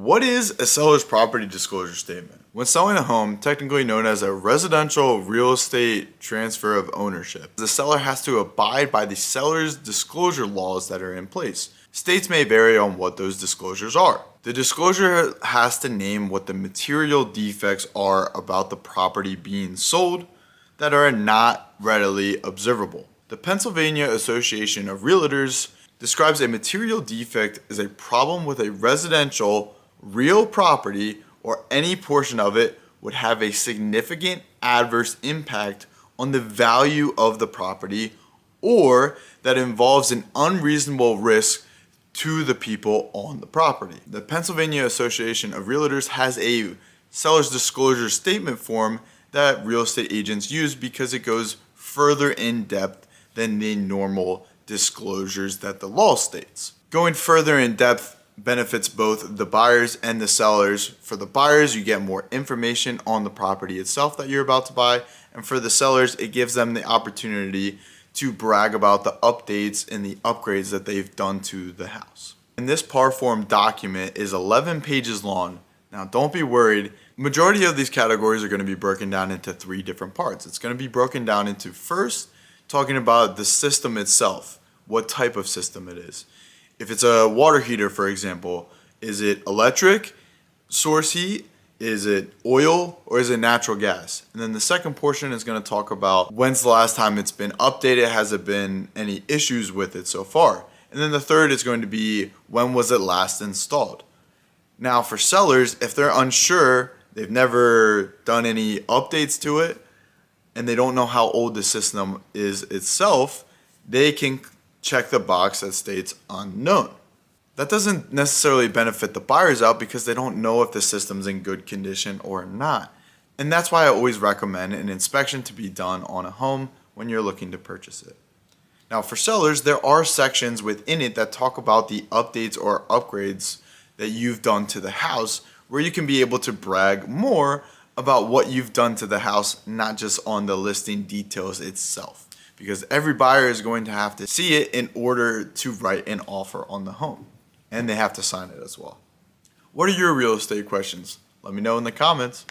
What is a seller's property disclosure statement? When selling a home, technically known as a residential real estate transfer of ownership, the seller has to abide by the seller's disclosure laws that are in place. States may vary on what those disclosures are. The disclosure has to name what the material defects are about the property being sold that are not readily observable. The Pennsylvania Association of Realtors describes a material defect as a problem with a residential real property or any portion of it would have a significant adverse impact on the value of the property or that involves an unreasonable risk to the people on the property. The Pennsylvania Association of Realtors has a seller's disclosure statement form that real estate agents use because it goes further in depth than the normal disclosures that the law states. Going further in depth benefits both the buyers and the sellers. For the buyers, you get more information on the property itself that you're about to buy, and for the sellers, it gives them the opportunity to brag about the updates and the upgrades that they've done to the house. And this par form document is 11 pages long. Now, don't be worried. Majority of these categories are going to be broken down into 3 different parts. It's going to be broken down into, first, talking about the system itself, what type of system it is. If it's a water heater, for example, is it electric, source heat, is it oil, or is it natural gas? And then the second portion is going to talk about when's the last time it's been updated, has there been any issues with it so far? And then the third is going to be when was it last installed? Now for sellers, if they're unsure, they've never done any updates to it, and they don't know how old the system is itself, they can check the box that states unknown. That doesn't necessarily benefit the buyers out because they don't know if the system's in good condition or not. And that's why I always recommend an inspection to be done on a home when you're looking to purchase it. Now for sellers, there are sections within it that talk about the updates or upgrades that you've done to the house, where you can be able to brag more about what you've done to the house, not just on the listing details itself. Because every buyer is going to have to see it in order to write an offer on the home. And they have to sign it as well. What are your real estate questions? Let me know in the comments.